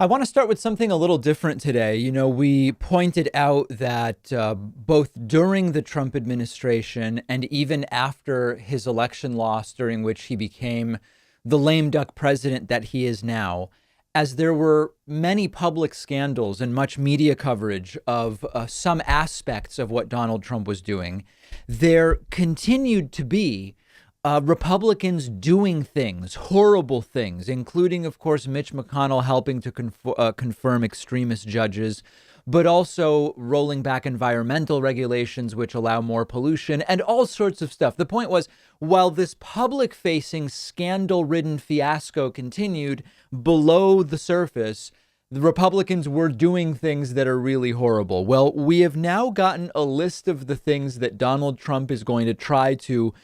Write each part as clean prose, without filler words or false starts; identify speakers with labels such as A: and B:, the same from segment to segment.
A: I want to start with something a little different today. We pointed out that both during the Trump administration and even after his election loss, during which he became the lame duck president that he is now, as there were many public scandals and much media coverage of some aspects of what Donald Trump was doing, there continued to be Republicans doing things, horrible things, including, of course, Mitch McConnell helping to confirm extremist judges, but also rolling back environmental regulations, which allow more pollution and all sorts of stuff. The point was, while this public facing scandal ridden fiasco continued below the surface, the Republicans were doing things that are really horrible. Well, we have now gotten a list of the things that Donald Trump is going to try to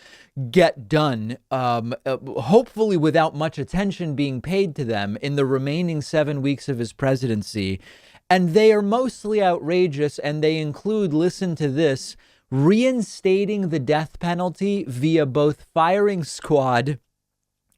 A: get done, hopefully without much attention being paid to them in the remaining 7 weeks of his presidency. And they are mostly outrageous, and they include, listen to this, reinstating the death penalty via both firing squad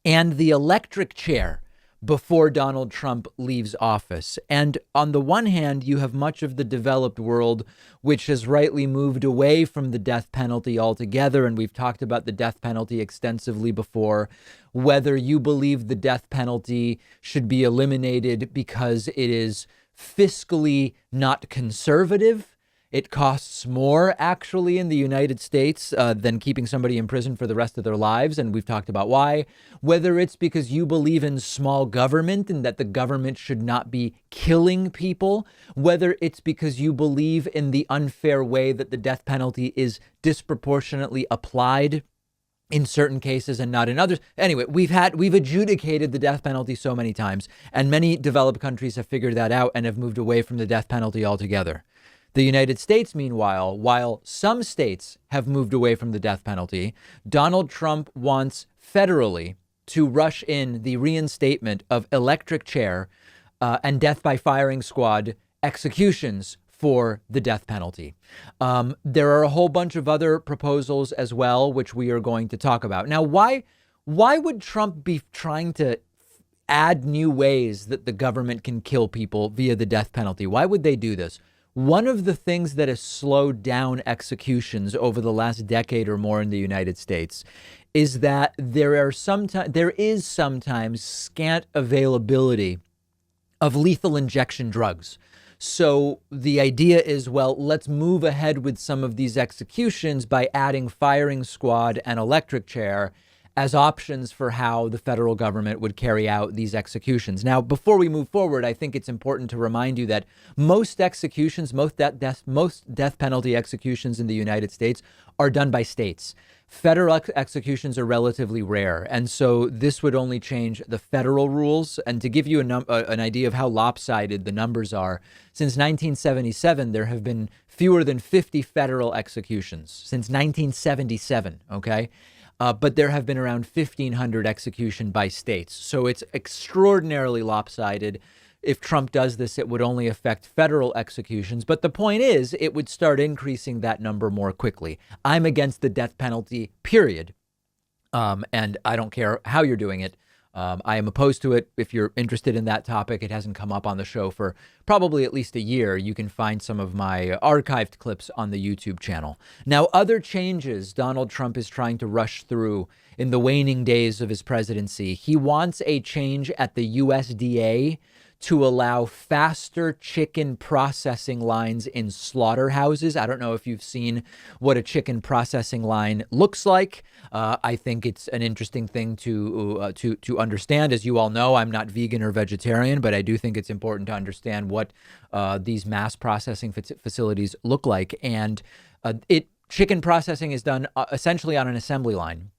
A: and the electric chair before Donald Trump leaves office. And on the one hand, you have much of the developed world, which has rightly moved away from the death penalty altogether. And we've talked about the death penalty extensively before, whether you believe the death penalty should be eliminated because it is fiscally not conservative. It costs more, actually, in the United States than keeping somebody in prison for the rest of their lives. And we've talked about why. Whether it's because you believe in small government and that the government should not be killing people. Whether it's because you believe in the unfair way that the death penalty is disproportionately applied in certain cases and not in others. Anyway, we've adjudicated the death penalty so many times, and many developed countries have figured that out and have moved away from the death penalty altogether. The United States, meanwhile, while some states have moved away from the death penalty, Donald Trump wants federally to rush in the reinstatement of electric chair and death by firing squad executions for the death penalty. There are a whole bunch of other proposals as well, which we are going to talk about. Now, why would Trump be trying to add new ways that the government can kill people via the death penalty? Why would they do this? One of the things that has slowed down executions over the last decade or more in the United States is that there is sometimes scant availability of lethal injection drugs. So the idea is, well, let's move ahead with some of these executions by adding firing squad and electric chair as options for how the federal government would carry out these executions. Now, before we move forward, I think it's important to remind you that most executions, most death penalty executions in the United States are done by states. Federal executions are relatively rare. And so this would only change the federal rules. And to give you an idea of how lopsided the numbers are, since 1977, there have been fewer than 50 federal executions since 1977. OK. But there have been around 1,500 executions by states. So it's extraordinarily lopsided. If Trump does this, it would only affect federal executions. But the point is, it would start increasing that number more quickly. I'm against the death penalty, period. And I don't care how you're doing it. I am opposed to it. If you're interested in that topic, it hasn't come up on the show for probably at least a year. You can find some of my archived clips on the YouTube channel. Now, other changes Donald Trump is trying to rush through in the waning days of his presidency. He wants a change at the USDA to allow faster chicken processing lines in slaughterhouses. I don't know if you've seen what a chicken processing line looks like. I think it's an interesting thing to understand. As you all know, I'm not vegan or vegetarian, but I do think it's important to understand what these mass processing facilities look like. And chicken processing is done essentially on an assembly line.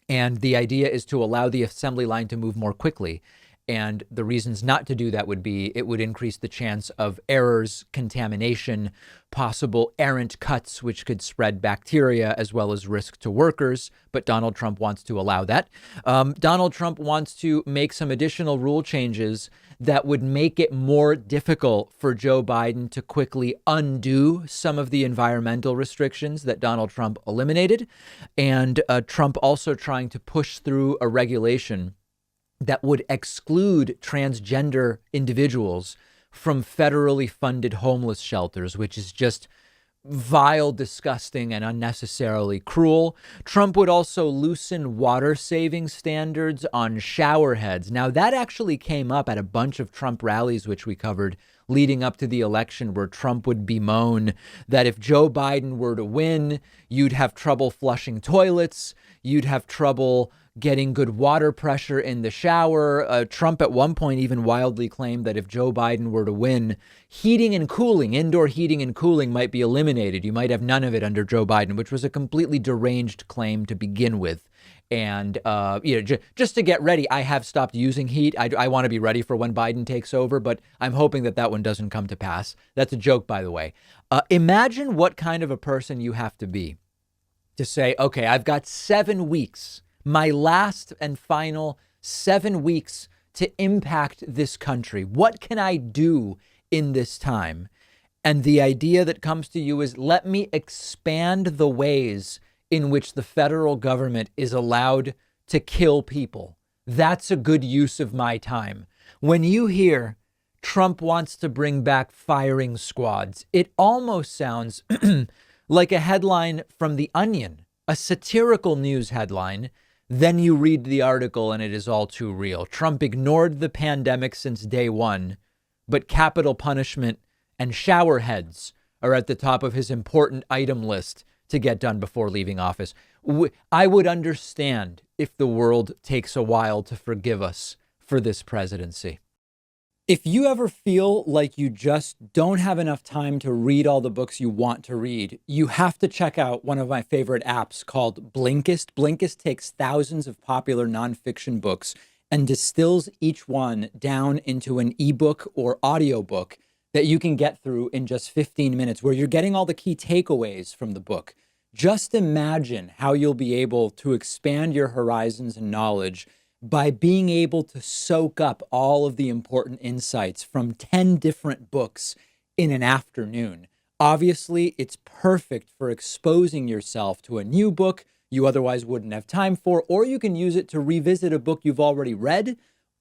A: And the idea is to allow the assembly line to move more quickly. And the reasons not to do that would be it would increase the chance of errors, contamination, possible errant cuts, which could spread bacteria, as well as risk to workers. But Donald Trump wants to allow that. Donald Trump wants to make some additional rule changes that would make it more difficult for Joe Biden to quickly undo some of the environmental restrictions that Donald Trump eliminated. And Trump also trying to push through a regulation that would exclude transgender individuals from federally funded homeless shelters, which is just vile, disgusting, and unnecessarily cruel. Trump would also loosen water saving standards on shower heads. Now, that actually came up at a bunch of Trump rallies, which we covered leading up to the election, where Trump would bemoan that if Joe Biden were to win, you'd have trouble flushing toilets, you'd have trouble getting good water pressure in the shower. Trump at one point even wildly claimed that if Joe Biden were to win, heating and cooling, indoor heating and cooling might be eliminated. You might have none of it under Joe Biden, which was a completely deranged claim to begin with. And, just to get ready, I have stopped using heat. I want to be ready for when Biden takes over, but I'm hoping that one doesn't come to pass. That's a joke, by the way. Imagine what kind of a person you have to be to say, okay, I've got 7 weeks, my last and final 7 weeks to impact this country. What can I do in this time? And the idea that comes to you is, let me expand the ways in which the federal government is allowed to kill people. That's a good use of my time. When you hear Trump wants to bring back firing squads, it almost sounds like a headline from The Onion, a satirical news headline. Then you read the article and it is all too real. Trump ignored the pandemic since day one, but capital punishment and shower heads are at the top of his important item list to get done before leaving office. I would understand if the world takes a while to forgive us for this presidency. If you ever feel like you just don't have enough time to read all the books you want to read, you have to check out one of my favorite apps called Blinkist. Blinkist takes thousands of popular nonfiction books and distills each one down into an ebook or audiobook that you can get through in just 15 minutes, where you're getting all the key takeaways from the book. Just imagine how you'll be able to expand your horizons and knowledge by being able to soak up all of the important insights from 10 different books in an afternoon. Obviously, it's perfect for exposing yourself to a new book you otherwise wouldn't have time for, or you can use it to revisit a book you've already read,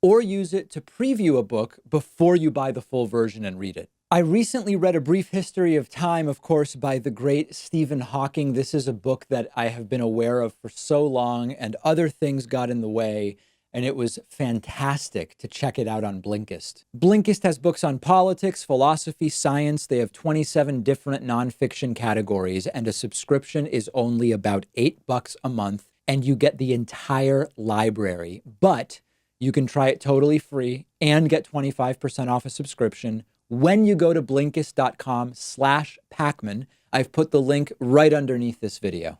A: or use it to preview a book before you buy the full version and read it. I recently read A Brief History of Time, of course, by the great Stephen Hawking. This is a book that I have been aware of for so long, and other things got in the way, and it was fantastic to check it out on Blinkist. Blinkist has books on politics, philosophy, science. They have 27 different nonfiction categories, and a subscription is only about $8 a month, and you get the entire library. But you can try it totally free and get 25% off a subscription when you go to Blinkist.com/Pakman. I've put the link right underneath this video.